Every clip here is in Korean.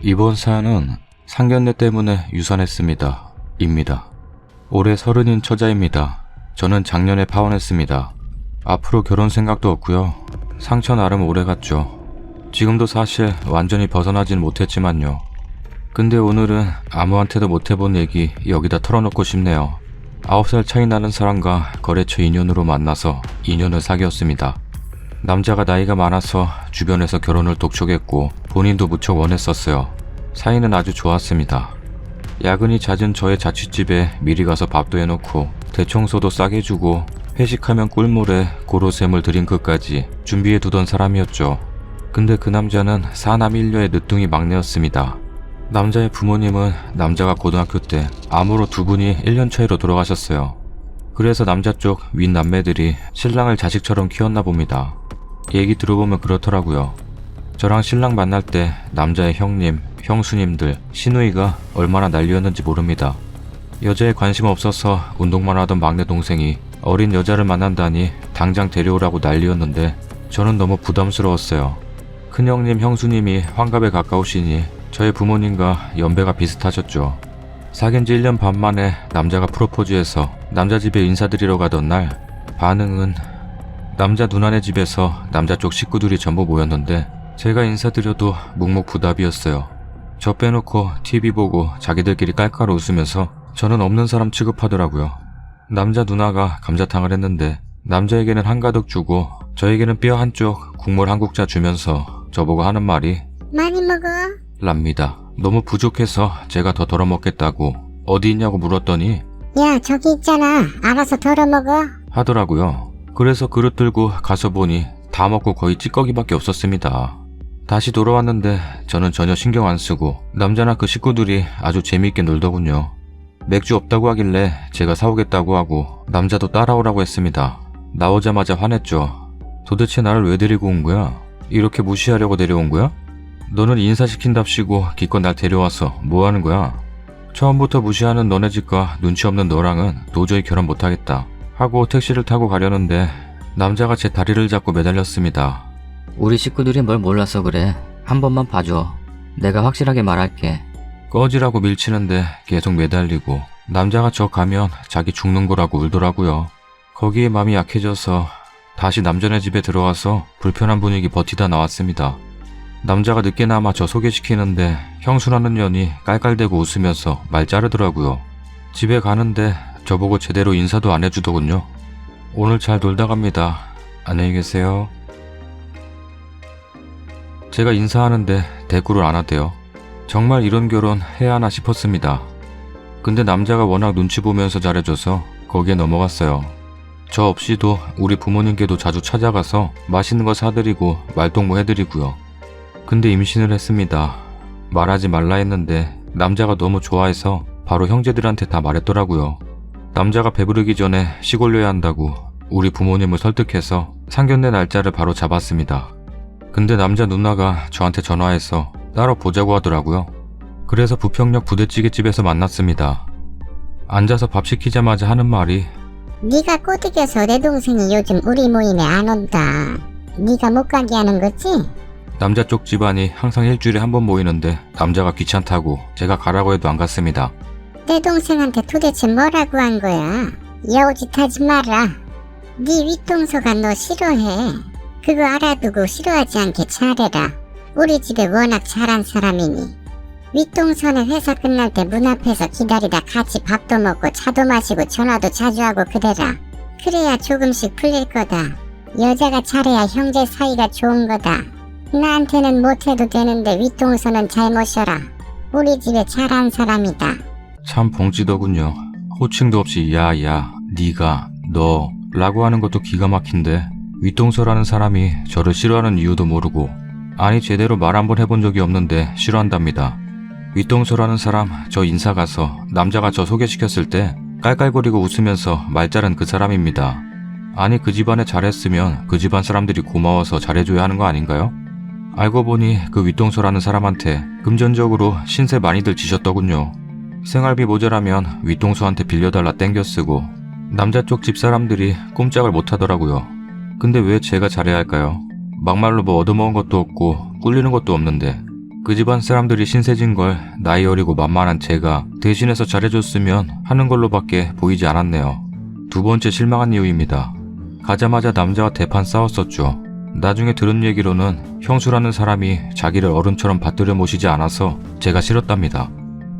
이번 사연은 상견례 때문에 유산했습니다. 입니다. 올해 30인 처자입니다. 저는 작년에 파혼했습니다. 앞으로 결혼 생각도 없고요. 상처 나름 오래 갔죠. 지금도 사실 완전히 벗어나진 못했지만요. 근데 오늘은 아무한테도 못해본 얘기 여기다 털어놓고 싶네요. 9살 차이 나는 사람과 거래처 인연으로 만나서 2년을 사귀었습니다. 남자가 나이가 많아서 주변에서 결혼을 독촉했고 본인도 무척 원했었어요. 사이는 아주 좋았습니다. 야근이 잦은 저의 자취집에 미리 가서 밥도 해놓고 대청소도 싸게 주고 회식하면 꿀물에 고로쇠물 드링크까지 준비해 두던 사람이었죠. 근데 그 남자는 사남 1녀의 늦둥이 막내였습니다. 남자의 부모님은 남자가 고등학교 때 암으로 두 분이 1년 차이로 돌아가셨어요. 그래서 남자 쪽 윗남매들이 신랑을 자식처럼 키웠나 봅니다. 얘기 들어보면 그렇더라고요. 저랑 신랑 만날 때 남자의 형님, 형수님들, 시누이가 얼마나 난리였는지 모릅니다. 여자에 관심 없어서 운동만 하던 막내 동생이 어린 여자를 만난다니 당장 데려오라고 난리였는데 저는 너무 부담스러웠어요. 큰형님, 형수님이 환갑에 가까우시니 저의 부모님과 연배가 비슷하셨죠. 사귄 지 1년 반 만에 남자가 프로포즈해서 남자 집에 인사드리러 가던 날 반응은 남자 누나네 집에서 남자 쪽 식구들이 전부 모였는데 제가 인사드려도 묵묵부답이었어요. 저 빼놓고 TV 보고 자기들끼리 깔깔 웃으면서 저는 없는 사람 취급하더라고요. 남자 누나가 감자탕을 했는데 남자에게는 한가득 주고 저에게는 뼈 한쪽 국물 한 국자 주면서 저보고 하는 말이 많이 먹어. 랍니다. 너무 부족해서 제가 더 덜어 먹겠다고 어디 있냐고 물었더니 야, 저기 있잖아. 알아서 덜어 먹어. 하더라고요. 그래서 그릇 들고 가서 보니 다 먹고 거의 찌꺼기밖에 없었습니다. 다시 돌아왔는데 저는 전혀 신경 안 쓰고 남자나 그 식구들이 아주 재미있게 놀더군요. 맥주 없다고 하길래 제가 사오겠다고 하고 남자도 따라오라고 했습니다. 나오자마자 화냈죠. 도대체 나를 왜 데리고 온 거야? 이렇게 무시하려고 데려온 거야? 너는 인사시킨답시고 기껏 날 데려와서 뭐 하는 거야? 처음부터 무시하는 너네 집과 눈치 없는 너랑은 도저히 결혼 못하겠다 하고 택시를 타고 가려는데 남자가 제 다리를 잡고 매달렸습니다. 우리 식구들이 뭘 몰라서 그래. 한 번만 봐줘. 내가 확실하게 말할게. 꺼지라고 밀치는데 계속 매달리고 남자가 저 가면 자기 죽는 거라고 울더라고요. 거기에 마음이 약해져서 다시 남자네 집에 들어와서 불편한 분위기 버티다 나왔습니다. 남자가 늦게나마 저 소개시키는데 형수라는 년이 깔깔대고 웃으면서 말 자르더라고요. 집에 가는데 저보고 제대로 인사도 안 해주더군요. 오늘 잘 놀다 갑니다. 안녕히 계세요. 제가 인사하는데 대꾸를 안 하대요. 정말 이런 결혼 해야 하나 싶었습니다. 근데 남자가 워낙 눈치 보면서 잘해줘서 거기에 넘어갔어요. 저 없이도 우리 부모님께도 자주 찾아가서 맛있는 거 사드리고 말동무 해드리고요. 근데 임신을 했습니다. 말하지 말라 했는데 남자가 너무 좋아해서 바로 형제들한테 다 말했더라고요. 남자가 배부르기 전에 식 올려야 한다고 우리 부모님을 설득해서 상견례 날짜를 바로 잡았습니다. 근데 남자 누나가 저한테 전화해서 따로 보자고 하더라고요. 그래서 부평역 부대찌개집에서 만났습니다. 앉아서 밥 시키자마자 하는 말이 네가 꼬드겨서 내 동생이 요즘 우리 모임에 안 온다. 네가 못 가게 하는 거지? 남자 쪽 집안이 항상 일주일에 한 번 모이는데 남자가 귀찮다고 제가 가라고 해도 안 갔습니다. 내 동생한테 도대체 뭐라고 한 거야? 여우짓 하지 마라. 네 윗동서가 너 싫어해. 그거 알아두고 싫어하지 않게 잘해라. 우리 집에 워낙 잘한 사람이니. 윗동서는 회사 끝날 때 문 앞에서 기다리다 같이 밥도 먹고 차도 마시고 전화도 자주 하고 그래라. 그래야 조금씩 풀릴 거다. 여자가 잘해야 형제 사이가 좋은 거다. 나한테는 못해도 되는데 윗동서는 잘 모셔라. 우리 집에 잘한 사람이다. 참 봉지더군요. 호칭도 없이 야야, 네가, 너 라고 하는 것도 기가 막힌데 윗동서라는 사람이 저를 싫어하는 이유도 모르고 아니 제대로 말 한번 해본 적이 없는데 싫어한답니다. 윗동서라는 사람 저 인사 가서 남자가 저 소개시켰을 때 깔깔거리고 웃으면서 말 자른 그 사람입니다. 아니 그 집안에 잘했으면 그 집안 사람들이 고마워서 잘해줘야 하는 거 아닌가요? 알고 보니 그 윗동서라는 사람한테 금전적으로 신세 많이들 지셨더군요. 생활비 모자라면 윗동서한테 빌려달라 땡겨 쓰고 남자 쪽 집사람들이 꼼짝을 못하더라고요. 근데 왜 제가 잘해야 할까요? 막말로 뭐 얻어먹은 것도 없고 꿀리는 것도 없는데 그 집안 사람들이 신세진 걸 나이 어리고 만만한 제가 대신해서 잘해줬으면 하는 걸로밖에 보이지 않았네요. 두 번째 실망한 이유입니다. 가자마자 남자와 대판 싸웠었죠. 나중에 들은 얘기로는 형수라는 사람이 자기를 어른처럼 받들여 모시지 않아서 제가 싫었답니다.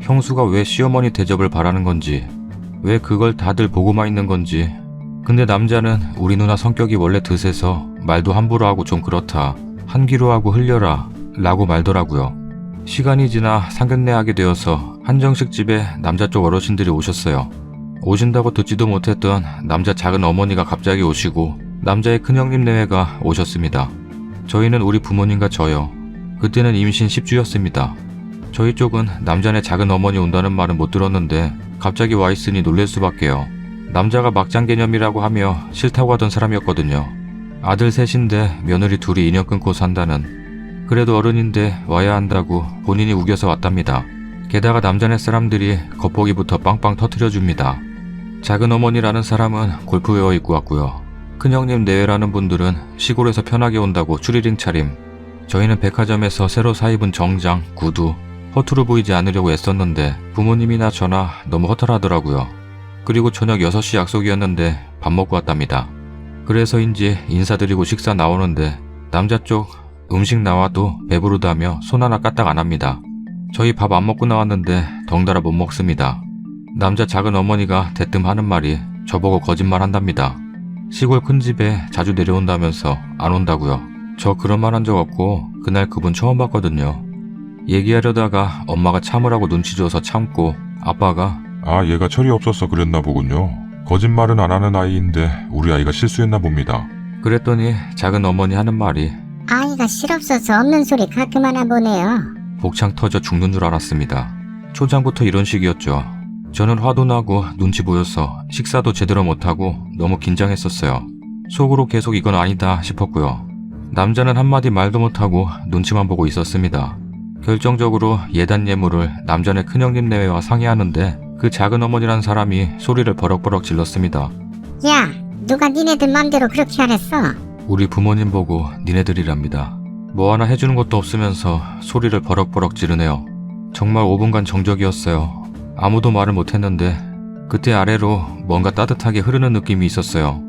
형수가 왜 시어머니 대접을 바라는 건지, 왜 그걸 다들 보고만 있는 건지. 근데 남자는 우리 누나 성격이 원래 드세서 말도 함부로 하고 좀 그렇다, 한기로 하고 흘려라 라고 말더라고요. 시간이 지나 상견례하게 되어서 한정식 집에 남자 쪽 어르신들이 오셨어요. 오신다고 듣지도 못했던 남자 작은 어머니가 갑자기 오시고 남자의 큰형님 내외가 오셨습니다. 저희는 우리 부모님과 저요. 그때는 임신 10주였습니다. 저희 쪽은 남자네 작은 어머니 온다는 말은 못 들었는데 갑자기 와 있으니 놀랄 수밖에요. 남자가 막장 개념이라고 하며 싫다고 하던 사람이었거든요. 아들 셋인데 며느리 둘이 인연 끊고 산다는. 그래도 어른인데 와야 한다고 본인이 우겨서 왔답니다. 게다가 남자네 사람들이 겉보기부터 빵빵 터트려줍니다. 작은 어머니라는 사람은 골프웨어 입고 왔고요. 큰형님 내외라는 분들은 시골에서 편하게 온다고 추리링 차림. 저희는 백화점에서 새로 사입은 정장, 구두, 허투루 보이지 않으려고 애썼는데 부모님이나 저나 너무 허탈하더라고요. 그리고 저녁 6시 약속이었는데 밥 먹고 왔답니다. 그래서인지 인사드리고 식사 나오는데 남자 쪽 음식 나와도 배부르다며 손 하나 까딱 안 합니다. 저희 밥 안 먹고 나왔는데 덩달아 못 먹습니다. 남자 작은 어머니가 대뜸 하는 말이 저보고 거짓말 한답니다. 시골 큰 집에 자주 내려온다면서 안 온다고요. 저 그런 말 한 적 없고 그날 그분 처음 봤거든요. 얘기하려다가 엄마가 참으라고 눈치 줘서 참고 아빠가 아, 얘가 철이 없어서 그랬나 보군요. 거짓말은 안 하는 아이인데 우리 아이가 실수했나 봅니다. 그랬더니 작은 어머니 하는 말이 아이가 실없어서 없는 소리 가끔 하나 보네요. 복창 터져 죽는 줄 알았습니다. 초장부터 이런 식이었죠. 저는 화도 나고 눈치 보여서 식사도 제대로 못하고 너무 긴장했었어요. 속으로 계속 이건 아니다 싶었고요. 남자는 한마디 말도 못하고 눈치만 보고 있었습니다. 결정적으로 예단 예물을 남자네 큰형님 내외와 상의하는데 그 작은 어머니란 사람이 소리를 버럭버럭 질렀습니다. 야, 누가 니네들 맘대로 그렇게 하랬어? 우리 부모님 보고 니네들이랍니다. 뭐 하나 해주는 것도 없으면서 소리를 버럭버럭 지르네요. 정말 5분간 정적이었어요. 아무도 말을 못했는데 그때 아래로 뭔가 따뜻하게 흐르는 느낌이 있었어요.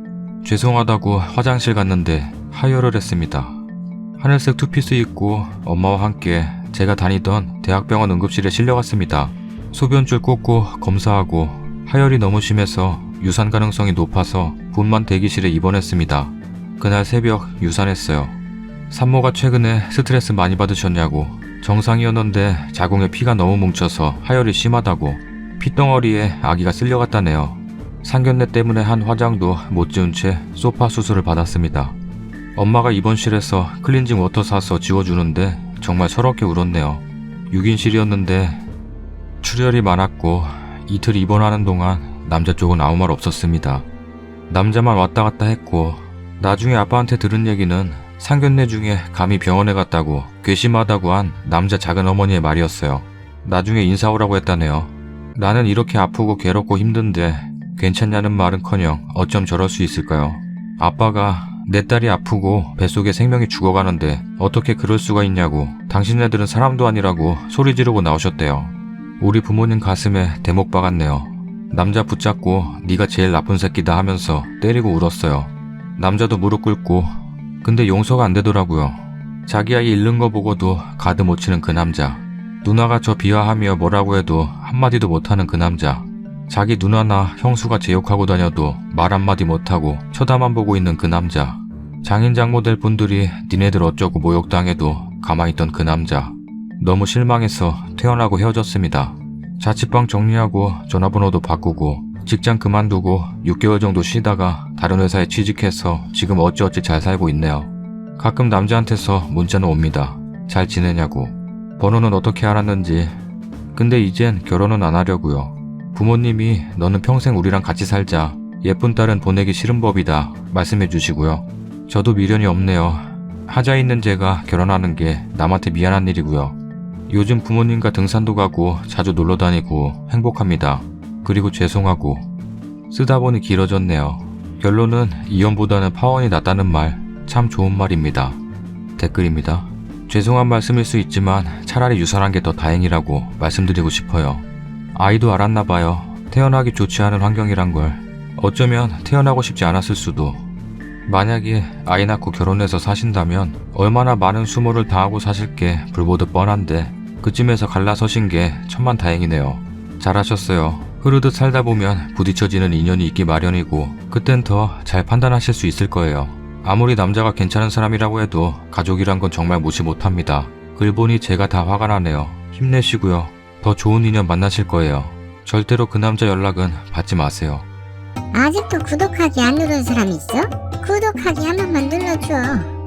죄송하다고 화장실 갔는데 하혈을 했습니다. 하늘색 투피스 입고 엄마와 함께 제가 다니던 대학병원 응급실에 실려갔습니다. 소변줄 꽂고 검사하고 하혈이 너무 심해서 유산 가능성이 높아서 분만 대기실에 입원했습니다. 그날 새벽 유산했어요. 산모가 최근에 스트레스 많이 받으셨냐고. 정상이었는데 자궁에 피가 너무 뭉쳐서 하혈이 심하다고. 핏덩어리에 아기가 쓸려갔다네요. 상견례 때문에 한 화장도 못 지운 채 소파 수술을 받았습니다. 엄마가 입원실에서 클렌징 워터 사서 지워주는데 정말 서럽게 울었네요. 6인실이었는데 출혈이 많았고 이틀 입원하는 동안 남자 쪽은 아무 말 없었습니다. 남자만 왔다 갔다 했고 나중에 아빠한테 들은 얘기는 상견례 중에 감히 병원에 갔다고 괘씸하다고 한 남자 작은 어머니의 말이었어요. 나중에 인사 오라고 했다네요. 나는 이렇게 아프고 괴롭고 힘든데 괜찮냐는 말은커녕 어쩜 저럴 수 있을까요? 아빠가 내 딸이 아프고 뱃속에 생명이 죽어가는데 어떻게 그럴 수가 있냐고 당신네들은 사람도 아니라고 소리 지르고 나오셨대요. 우리 부모님 가슴에 대목 박았네요. 남자 붙잡고 네가 제일 나쁜 새끼다 하면서 때리고 울었어요. 남자도 무릎 꿇고 근데 용서가 안 되더라고요. 자기 아이 잃는 거 보고도 가드 못 치는 그 남자. 누나가 저 비하하며 뭐라고 해도 한마디도 못하는 그 남자. 자기 누나나 형수가 제 욕하고 다녀도 말 한마디 못하고 쳐다만 보고 있는 그 남자. 장인 장모될 분들이 니네들 어쩌고 모욕당해도 가만히 있던 그 남자. 너무 실망해서 퇴원하고 헤어졌습니다. 자취방 정리하고 전화번호도 바꾸고 직장 그만두고 6개월 정도 쉬다가 다른 회사에 취직해서 지금 어찌어찌 잘 살고 있네요. 가끔 남자한테서 문자는 옵니다. 잘 지내냐고. 번호는 어떻게 알았는지. 근데 이젠 결혼은 안 하려고요. 부모님이 너는 평생 우리랑 같이 살자. 예쁜 딸은 보내기 싫은 법이다 말씀해 주시고요. 저도 미련이 없네요. 하자 있는 제가 결혼하는 게 남한테 미안한 일이고요. 요즘 부모님과 등산도 가고 자주 놀러 다니고 행복합니다. 그리고 죄송하고. 쓰다 보니 길어졌네요. 결론은 이혼보다는 파혼이 낫다는 말 참 좋은 말입니다. 댓글입니다. 죄송한 말씀일 수 있지만 차라리 유산한 게 더 다행이라고 말씀드리고 싶어요. 아이도 알았나 봐요. 태어나기 좋지 않은 환경이란 걸. 어쩌면 태어나고 싶지 않았을 수도. 만약에 아이 낳고 결혼해서 사신다면 얼마나 많은 수모를 당하고 사실 게 불보듯 뻔한데 그쯤에서 갈라서신 게 천만다행이네요. 잘하셨어요. 흐르듯 살다 보면 부딪혀지는 인연이 있기 마련이고 그땐 더 잘 판단하실 수 있을 거예요. 아무리 남자가 괜찮은 사람이라고 해도 가족이란 건 정말 무시 못합니다. 글 보니 제가 다 화가 나네요. 힘내시고요. 더 좋은 인연 만나실 거예요. 절대로 그 남자 연락은 받지 마세요. 아직도 구독하기 안 누른 사람 있어? 구독하기 한 번만 눌러줘.